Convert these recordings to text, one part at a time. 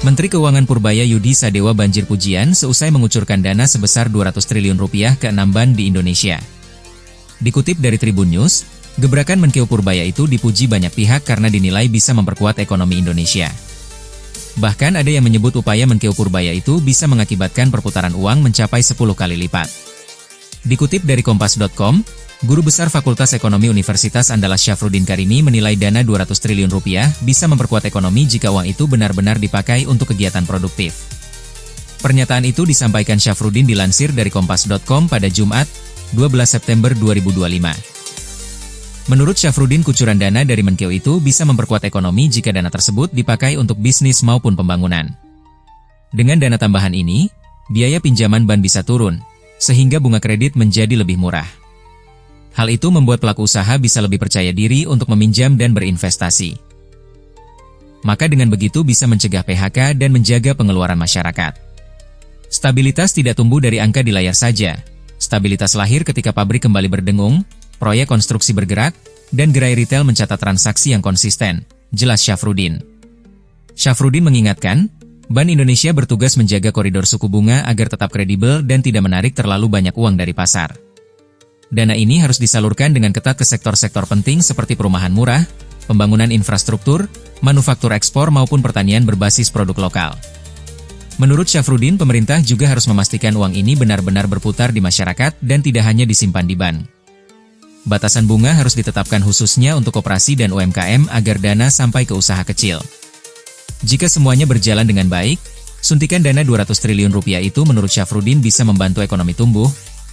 Menteri Keuangan Purbaya Yudi Sadewa banjir pujian seusai mengucurkan dana sebesar 200 triliun rupiah ke 6 bank di Indonesia. Dikutip dari Tribun News, gebrakan Menkeu Purbaya itu dipuji banyak pihak karena dinilai bisa memperkuat ekonomi Indonesia. Bahkan ada yang menyebut upaya Menkeu Purbaya itu bisa mengakibatkan perputaran uang mencapai 10 kali lipat. Dikutip dari Kompas.com, Guru Besar Fakultas Ekonomi Universitas Andalas Syafruddin Karimi menilai dana 200 triliun rupiah bisa memperkuat ekonomi jika uang itu benar-benar dipakai untuk kegiatan produktif. Pernyataan itu disampaikan Syafruddin dilansir dari Kompas.com pada Jumat, 12 September 2025. Menurut Syafruddin, kucuran dana dari Menkeu itu bisa memperkuat ekonomi jika dana tersebut dipakai untuk bisnis maupun pembangunan. Dengan dana tambahan ini, biaya pinjaman bank bisa turun, sehingga bunga kredit menjadi lebih murah. Hal itu membuat pelaku usaha bisa lebih percaya diri untuk meminjam dan berinvestasi. Maka dengan begitu bisa mencegah PHK dan menjaga pengeluaran masyarakat. Stabilitas tidak tumbuh dari angka di layar saja. Stabilitas lahir ketika pabrik kembali berdengung, proyek konstruksi bergerak, dan gerai retail mencatat transaksi yang konsisten, jelas Syafruddin. Syafruddin mengingatkan, Bank Indonesia bertugas menjaga koridor suku bunga agar tetap kredibel dan tidak menarik terlalu banyak uang dari pasar. Dana ini harus disalurkan dengan ketat ke sektor-sektor penting seperti perumahan murah, pembangunan infrastruktur, manufaktur ekspor maupun pertanian berbasis produk lokal. Menurut Syafruddin, pemerintah juga harus memastikan uang ini benar-benar berputar di masyarakat dan tidak hanya disimpan di bank. Batasan bunga harus ditetapkan khususnya untuk koperasi dan UMKM agar dana sampai ke usaha kecil. Jika semuanya berjalan dengan baik, suntikan dana 200 triliun rupiah itu menurut Syafruddin bisa membantu ekonomi tumbuh,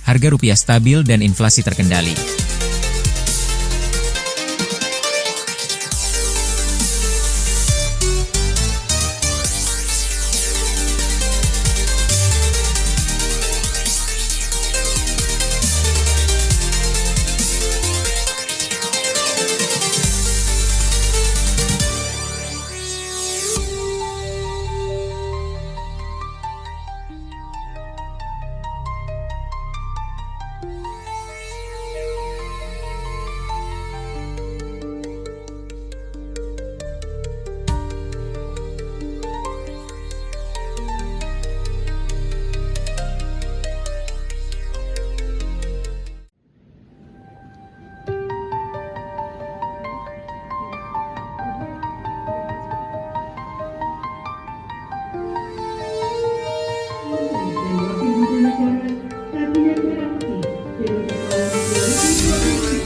harga rupiah stabil dan inflasi terkendali.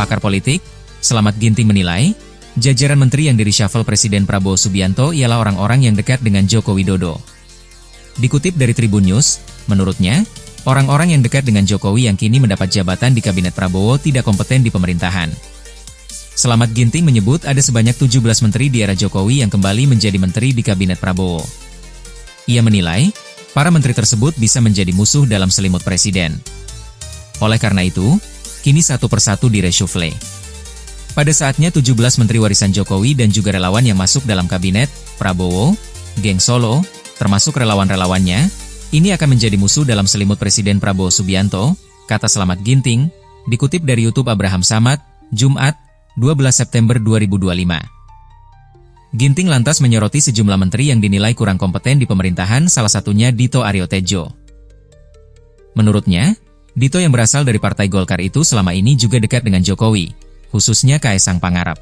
Pakar politik, Selamat Ginting menilai, jajaran menteri yang di-reshuffle Presiden Prabowo Subianto ialah orang-orang yang dekat dengan Joko Widodo. Dikutip dari Tribun News, menurutnya, orang-orang yang dekat dengan Jokowi yang kini mendapat jabatan di Kabinet Prabowo tidak kompeten di pemerintahan. Selamat Ginting menyebut ada sebanyak 17 menteri di era Jokowi yang kembali menjadi menteri di Kabinet Prabowo. Ia menilai, para menteri tersebut bisa menjadi musuh dalam selimut presiden. Oleh karena itu, kini satu persatu di-reshuffle. Pada saatnya 17 menteri warisan Jokowi dan juga relawan yang masuk dalam kabinet Prabowo, geng Solo, termasuk relawan-relawannya, ini akan menjadi musuh dalam selimut Presiden Prabowo Subianto, kata Selamat Ginting, dikutip dari YouTube Abraham Samad, Jumat, 12 September 2025. Ginting lantas menyoroti sejumlah menteri yang dinilai kurang kompeten di pemerintahan, salah satunya Dito Aryo Tejo. Menurutnya, Dito yang berasal dari Partai Golkar itu selama ini juga dekat dengan Jokowi, khususnya Kaesang Pangarep.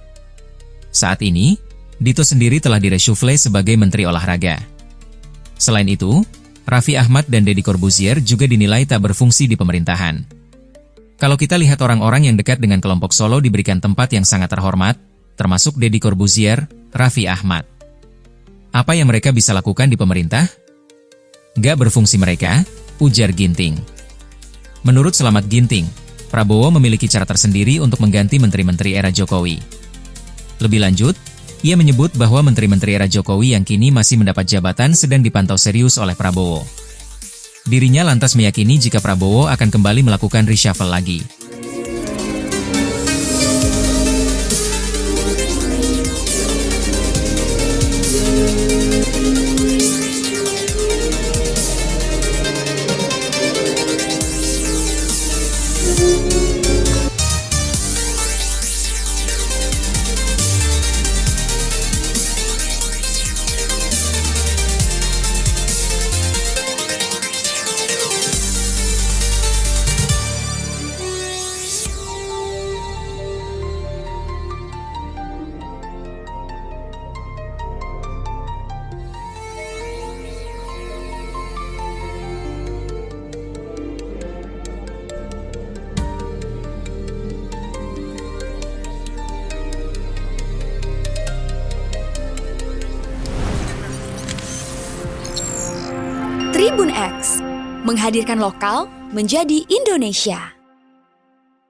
Saat ini, Dito sendiri telah di-reshuffle sebagai Menteri Olahraga. Selain itu, Raffi Ahmad dan Deddy Corbuzier juga dinilai tak berfungsi di pemerintahan. Kalau kita lihat orang-orang yang dekat dengan kelompok Solo diberikan tempat yang sangat terhormat, termasuk Deddy Corbuzier, Raffi Ahmad. Apa yang mereka bisa lakukan di pemerintah? Gak berfungsi mereka, ujar Ginting. Menurut Selamat Ginting, Prabowo memiliki cara tersendiri untuk mengganti menteri-menteri era Jokowi. Lebih lanjut, ia menyebut bahwa menteri-menteri era Jokowi yang kini masih mendapat jabatan sedang dipantau serius oleh Prabowo. Dirinya lantas meyakini jika Prabowo akan kembali melakukan reshuffle lagi. Tribun X, menghadirkan lokal menjadi Indonesia.